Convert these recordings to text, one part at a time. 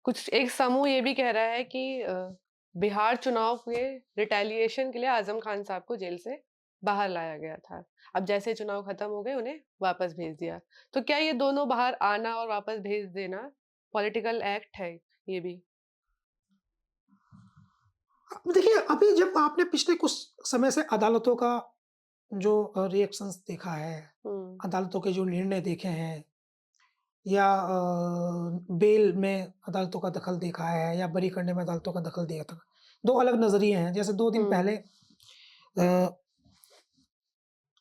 कुछ एक समूह ये भी कह रहा है कि बिहार चुनाव के रिटेलिएशन के लिए आजम खान साहब को जेल से बाहर लाया गया था। अब जैसे चुनाव खत्म हो गए उन्हें वापस भेज दिया। तो क्या ये दोनों बाहर आना और वापस भेज देना पॉलिटिकल एक्ट है ये भी? अब देखिए, अभी जब आपने पिछले कुछ समय से अदालतों का जो रिएक्शंस देखा है, हुँ, अदालतों के जो निर्णय देखे हैं या बेल में अदालतों का दखल देखा है या बरी करने में अदालतों का दखल दिया था। 2 अलग नज़रिए हैं। जैसे 2 दिन पहले हुँ,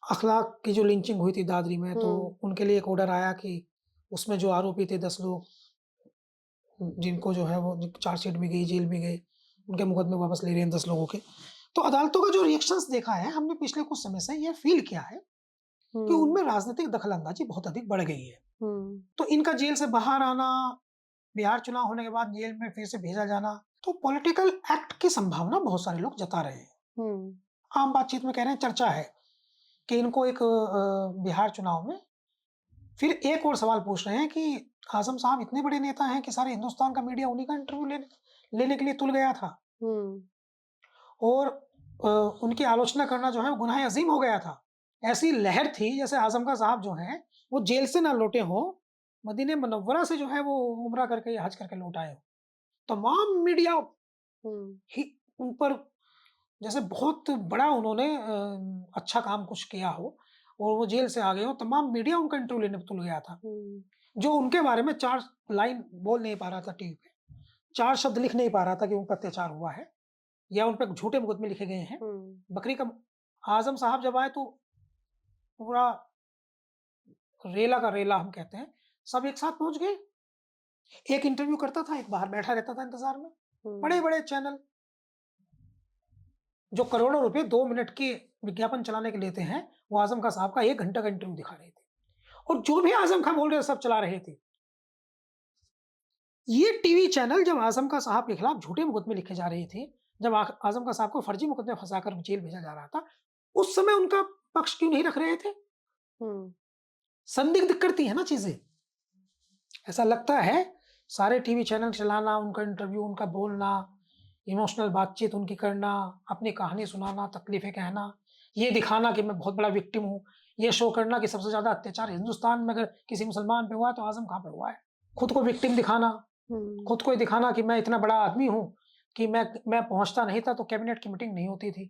अखलाक की जो लिंचिंग हुई थी दादरी में, तो हुँ, उनके लिए एक ऑर्डर आया कि उसमें जो आरोपी थे 10 लोग, जिनको जो है वो चार्जशीट भी गई, जेल भी गए, उनके मुकदमे वापस ले रहे हैं 10 लोगों के। तो अदालतों का जो रिएक्शंस देखा है, हमने पिछले कुछ समय से ये फ़ील किया है कि हुँ, उनमें राजनीतिक दखल-अंदाज़ी बहुत अधिक बढ़ गई है। हुँ, तो इनका जेल से बाहर आना, बिहार चुनाव होने के बाद जेल में फिर से भेजा जाना, तो पॉलिटिकल एक्ट की संभावना बहुत सारे लोग जता रहे हैं। हुँ, आम बातचीत में कह रहे हैं, चर्चा है कि इनको एक बिहार चुनाव में फिर एक और सवाल पूछ रहे हैं कि आज़म साहब इतने बड़े नेता हैं कि सारे हिंदुस्तान का मीडिया उन्हीं का इंटरव्यू लेने के लिए तुल गया था हुँ, और उनकी आलोचना करना जो है वो गुनाह अज़ीम हो गया था। ऐसी लहर थी जैसे आज़म खां साहब जो हैं, वो जेल से ना लौटे हों, मदीने मुनव्वरा से जो है वो उम्रा करके या हज करके लौट आए हों। तमाम मीडिया हुँ, ही उन पर जैसे बहुत बड़ा उन्होंने अच्छा काम कुछ किया हो और वो जेल से आ गए हों, तमाम मीडिया उनका इंटरव्यू लेने तुल गया था। हुँ, जो उनके बारे में 4 लाइन बोल नहीं पा रहा था टीवी पे, 4 शब्द लिख नहीं पा रहा था कि उन पे अत्याचार हुआ है या उन पे झूठे मुकदमे लिखे गए हैं। हुँ, बकरी का आज़म साहब जब आए तो पूरा रेला का रेला हम कहते हैं, सब एक साथ पहुँच गए। एक इंटरव्यू करता था, एक बाहर बैठा रहता था इंतज़ार में। हुँ, बड़े-बड़े चैनल जो करोड़ों रुपए 2 मिनट के विज्ञापन चलाने के लेते हैं, वो आज़म खां साहब का 1 घंटा का इंटरव्यू दिखा रहे थे और जो भी आज़म खां बोल रहे थे सब चला रहे थे। ये टीवी चैनल जब आज़म खां साहब के खिलाफ झूठे मुकदमे लिखे जा रहे थे, जब आज़म खां साहब को फर्जी मुकदमे फँसाकर जेल भेजा जा रहा था, उस समय उनका पक्ष क्यों नहीं रख रहे थे? हुँ, संदिग्ध करती है ना चीज़ें। ऐसा लगता है सारे टीवी चैनल चलाना, उनका इंटरव्यू, उनका बोलना, इमोशनल बातचीत उनकी करना, अपनी कहानी सुनाना, तकलीफ़ें कहना, ये दिखाना कि मैं बहुत बड़ा विक्टिम हूँ, ये शो करना कि सबसे ज़्यादा अत्याचार हिंदुस्तान में अगर किसी मुसलमान पे हुआ है तो आज़म खां पे हुआ है। खुद को विक्टिम दिखाना, हुँ, खुद को ये दिखाना कि मैं इतना बड़ा आदमी हूँ कि मैं पहुँचता नहीं था तो कैबिनेट की मीटिंग नहीं होती थी।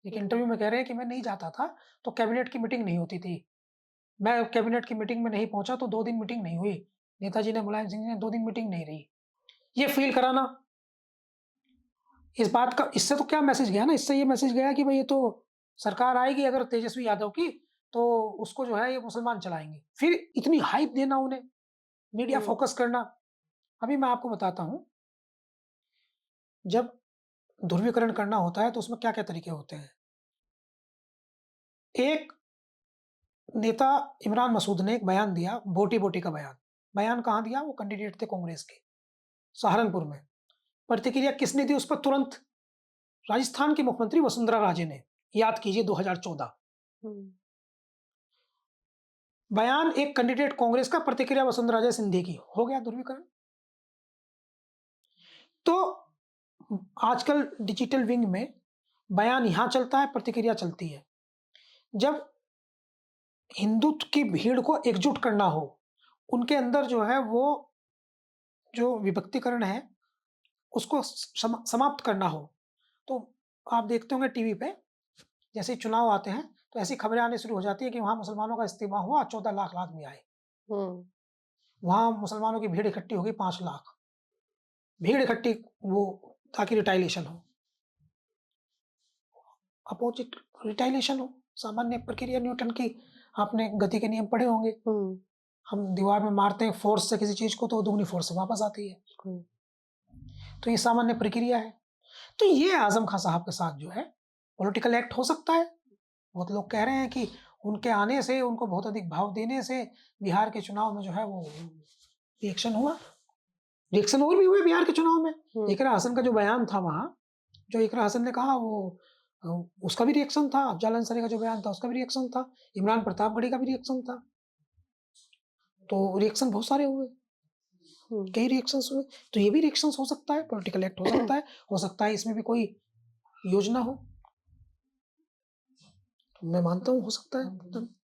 एक हुँ, इंटरव्यू में कह रहे हैं कि मैं नहीं जाता था तो कैबिनेट की मीटिंग नहीं होती थी। मैं कैबिनेट की मीटिंग में नहीं पहुँचा तो 2 दिन मीटिंग नहीं हुई। नेताजी ने, मुलायम सिंह जी ने 2 दिन मीटिंग नहीं रही। ये फ़ील कराना, इस बात का इससे तो क्या मैसेज गया ना, इससे ये मैसेज गया कि भई ये तो सरकार आएगी अगर तेजस्वी यादव की, तो उसको जो है ये मुसलमान चलाएँगे। फिर इतनी हाइप देना उन्हें, मीडिया हुँ, फ़ोकस करना। अभी मैं आपको बताता हूँ, जब ध्रुवीकरण करना होता है तो उसमें क्या-क्या तरीके होते हैं। एक नेता इमरान मसूद ने एक बयान दिया, बोटी-बोटी का बयान। बयान कहाँ दिया? वो कैंडिडेट थे कांग्रेस के, सहारनपुर में। प्रतिक्रिया किसने दी उस पर तुरंत? राजस्थान की मुख्यमंत्री वसुंधरा राजे ने। याद कीजिए 2014। हुँ, बयान एक कैंडिडेट कांग्रेस का, प्रतिक्रिया वसुंधरा राजे सिंधिया की। हो गया ध्रुवीकरण। तो आजकल डिजिटल विंग में बयान यहाँ चलता है, प्रतिक्रिया चलती है। जब हिंदुत्व की भीड़ को एकजुट करना हो, उनके अंदर जो है वो जो विभक्तिकरण है, उसको समाप्त करना हो, तो आप देखते होंगे टीवी पे, जैसे ही चुनाव आते हैं, तो ऐसी खबरें आनी शुरू हो जाती है कि वहाँ मुसलमानों का इस्तीमा हुआ, 14 लाख आदमी आए। हुँ, वहाँ मुसलमानों की भीड़ इकट्ठी हो गई 5 लाख। भीड़ इकट्ठी वो ताकि रिटायलेशन हो, अपोजिट रिटायलेशन हो, सामान्य प्रक्रिया न्यूटन की आपने गति के नियम पढ़े होंगे। हुँ, हम दीवार में मारते हैं फ़ोर्स से किसी चीज़ को तो दुगनी फ़ोर्स से वापस आती है। हुँ, तो ये सामान्य प्रक्रिया है। तो ये आज़म खां साहब के साथ जो है, पॉलिटिकल एक्ट हो सकता है। बहुत लोग कह रहे हैं कि उनके आने से, उनको बहुत अधिक भाव देने से बिहार के चुनाव में जो है वो रिएक्शन हुआ। रिएक्शन और भी हुए बिहार के चुनाव में। हुँ, इकरा हसन का जो बयान था वहाँ, जो इकरा हसन ने कहा वो अ, उसका भी रिएक्शन था। अफ़ज़ल अंसारी का जो बयान था उसका भी रिएक्शन था। इमरान प्रतापगढ़ी का भी रिएक्शन था। तो रिएक्शन बहुत सारे हुए। हुँ। कई रिएक्शंस हुए, तो ये भी रिएक्शंस हो सकता है, पॉलिटिकल एक्ट हो सकता है इसमें भी कोई योजना हो। मैं मानता हूँ हो सकता है।